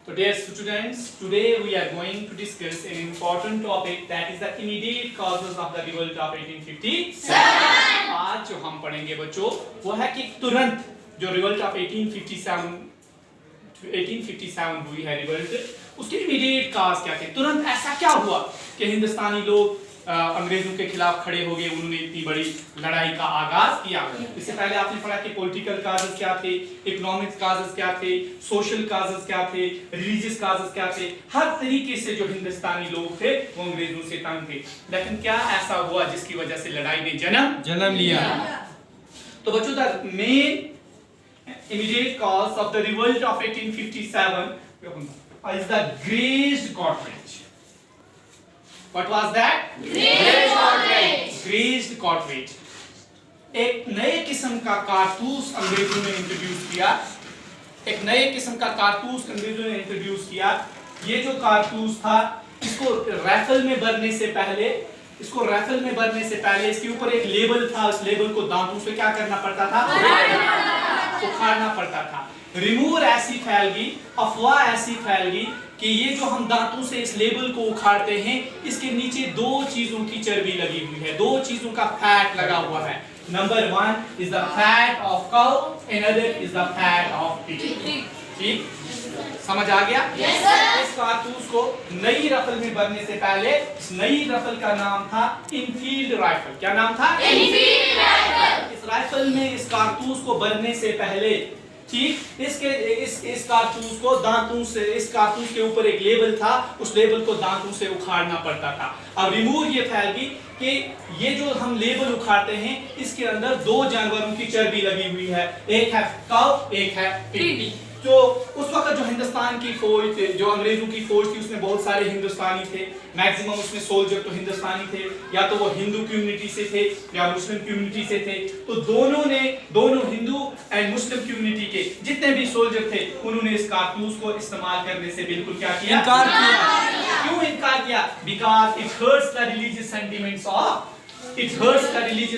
So dear students, today we are going to discuss an important topic, that is the immediate causes of the revolt of 1857. आज जो हम पढ़ेंगे बच्चों वो है कि तुरंत जो रिवोल्ट ऑफ 1857 हुई है रिवोल्ट, उसके इमीडिएट काज क्या थे, तुरंत ऐसा क्या हुआ कि हिंदुस्तानी लोग अंग्रेजों के खिलाफ खड़े हो गए, उन्होंने इतनी बड़ी लड़ाई का आगाज किया। इससे पहले आपने पढ़ा कि पॉलिटिकल काजेस क्या थे, इकोनॉमिक्स काजेस क्या थे, सोशल काजेस क्या थे, रिलीजियस काजेस क्या थे। हर तरीके से जो हिंदुस्तानी लोग थे वो अंग्रेजों से तंग थे, लेकिन क्या ऐसा हुआ जिसकी वजह से लड़ाई ने जन्म लिया। तो बच्चों the main immediate cause of the revolt of 1857 is the Graced Cartridge. What was that? Graced Cartridge. एक नए किस्म का कारतूस अंग्रेजों ने इंट्रोड्यूस किया। ये जो कारतूस था, इसको राइफल में भरने से पहले इसके ऊपर एक लेबल था। उस लेबल को दांतों से क्या करना पड़ता था? उखाड़ना पड़ता था। रिमूवर ऐसी फैल गई, अफवाह ऐसी फैल गई कि ये जो हम दांतों से इस लेबल को उखाड़ते हैं, इसके नीचे दो चीजों की चर्बी लगी हुई है, दो चीजों का फैट लगा हुआ है। Number 1 is the fat of cow, another is the fat of pig. ठीक, समझ आ गया? yes, इस कारतूस को नई रफल में भरने से पहले, इस नई रफल का नाम था इनफील्ड राइफल। क्या नाम था? Enfield rifle. इस राइफल में इस कारतूस को भरने से पहले, ठीक, इस कारतूस को दांतों से, इस कारतूस के ऊपर एक लेबल था, उस लेबल को दांतों से उखाड़ना पड़ता था। अब रिमूव ये फैल गई कि ये जो हम लेबल उखाड़ते हैं, इसके अंदर दो जानवरों की चर्बी लगी हुई है, एक है काऊ, एक है पिग। जो उस वक्त जो हिंदुस्तान की फौज थे, जो अंग्रेजों की फौज थी, उसमें बहुत सारे हिंदुस्तानी थे। मैक्सिमम उसमें सोल्जर तो हिंदुस्तानी थे, या तो वो हिंदू कम्युनिटी से थे या मुस्लिम कम्युनिटी से थे। तो दोनों हिंदू एंड मुस्लिम कम्युनिटी के जितने भी सोल्जर थे, उन्होंने इस कारतूस को इस्तेमाल करने से बिल्कुल क्या किया? इनकार किया। क्यों इनकार किया? Because it hurts the religious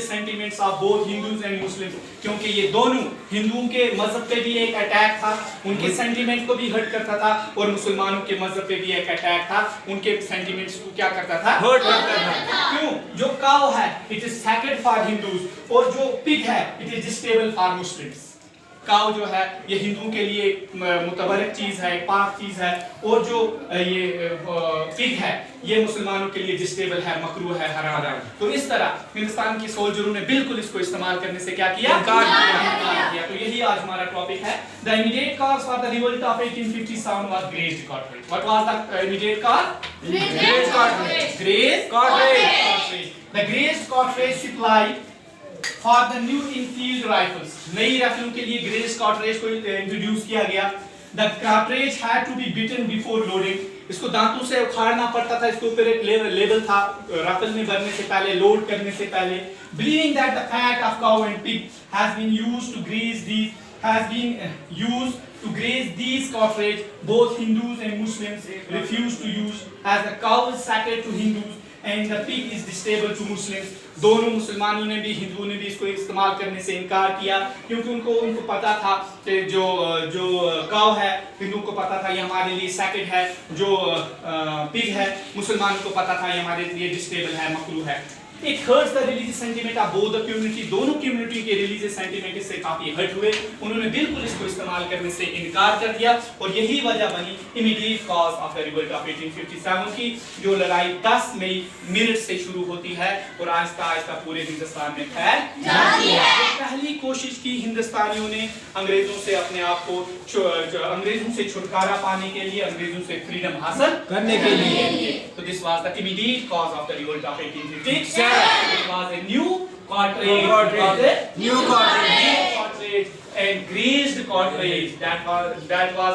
sentiments of both Hindus and Muslims. क्योंकि ये दोनों, हिंदुओं के मजहब पे भी एक अटैक था, उनके सेंटिमेंट को भी हर्ट करता था, और मुसलमानों के मजहब पे भी एक अटैक था, उनके सेंटिमेंट्स को क्या करता था? हर्ट करता था। क्यों? जो काऊ है it is sacred for Hindus, और जो पिग है इट इज डिस्टेबल फॉर मुस्लिम्स। काऊ जो है ये हिंदुओं के लिए मुतबरक चीज है, पाक चीज है, और जो ये पिग है ये मुसलमानों के लिए डिस्टेबल है, मकरूह है, हराम है। तो इस तरह हिंदुस्तान के सोल्जरों ने बिल्कुल इसको इस्तेमाल करने से क्या किया? इनकार किया। तो यही आज हमारा टॉपिक है। The immediate cause for the revolt of 1857 was greased cartridge. What was the immediate cause? Greased cartridge. The greased cartridge supply for the new Enfield rifles. नई राइफलों के लिए ग्रेस्ड कार्टरिज को इंट्रोड्यूस किया गया। The cartridge had to be bitten before loading. इसको दांतों से उखाड़ना पड़ता था, इसके ऊपर एक लेबल था राइफल में भरने से पहले, लोड करने से पहले। Believing that the fat of cow and pig has been used to graze these cartridge, both Hindus and Muslims refused to use, as the cow is sacred to Hindus and the pig is distasteful to Muslims. दोनों मुसलमानों ने भी, हिंदुओं ने भी इसको इस्तेमाल करने से इनकार किया, क्योंकि उनको पता था कि जो काऊ है, हिंदुओं को पता था ये हमारे लिए सैक्रेड है, जो पिग है मुसलमानों को पता था ये हमारे लिए डिस्टेबल है, मकरूह है। It hurts the religious sentiment of both the community. दोनों कम्युनिटी के रिलीजियस सेंटिमेंट इससे काफी हर्ट हुए, उन्होंने बिल्कुल इसको इस्तेमाल करने से इनकार कर दिया, और यही वजह बनी immediate cause of the revolt of 1857 की, जो लड़ाई 10 मई मिनट से शुरू होती है और आहिस्ता आहिस्ता पूरे हिंदुस्तान में फैल जाती है। पहली कोशिश की हिंदुस्तानियों ने अंग्रेजों से अपने आप को, अंग्रेजों से छुटकारा पाने के लिए, अंग्रेजों से फ्रीडम हासिल करने के लिए। तो this was the immediate cause of the revolt of 1857. It was a new cartridge and greased cartridge. That was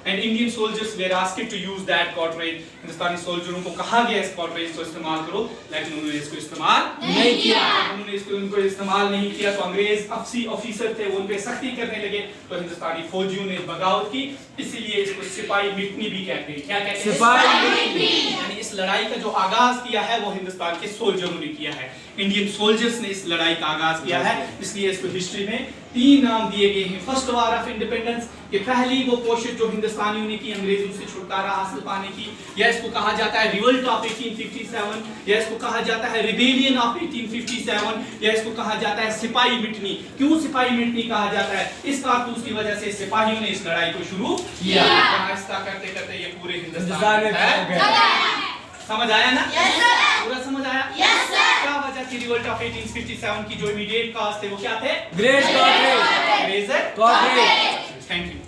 and Indian soldiers were asked to use that cartridge. हिंदुस्तानी सोल्जरों को कहा गया इस cartridge को इस्तेमाल करो, लेकिन उन्होंने इसको इस्तेमाल नहीं किया। उनको इस्तेमाल नहीं किया तो अंग्रेज ऑफिसर थे, वो उन पे सख्ती करने लगे, तो हिंदुस्तानी फौजियों ने बगावत की। इसीलिए इसको सिपाही मिटनी भी कहते हैं। क्या कहते हैं? सिपाही मिटनी। यानी इस लड़ाई का जो आगाज किया है वो हिंदुस्तान के सोल्जरों ने किया है, इंडियन सोल्जर्स ने इस लड़ाई का आगाज किया है। इसलिए इसको हिस्ट्री में 3 नाम दिए गए हैं। फर्स्ट वार ऑफ इंडिपेंडेंस, कि पहली वो कोशिश जो हिंदुस्तानियों ने की अंग्रेजों से छुटकारा हासिल पाने की, या इसको कहा जाता है रिवोल्ट ऑफ 1857, या इसको कहा जाता है रिबेलियन ऑफ 1857, या इसको कहा जाता है सिपाही मिटनी। क्यों सिपाही मिटनी कहा जाता है? इस कारतूस की वजह से सिपाहियों ने इस लड़ाई को शुरू किया। आहिस्ता करते करते ये पूरे हिंदुस्तान में समझ आया ना? पूरा समझ आया? क्या वजह थी रिवोल्ट ऑफ 1857 की? जो इमीडिएट कॉज थे वो क्या थे? Great corporate. Thank you.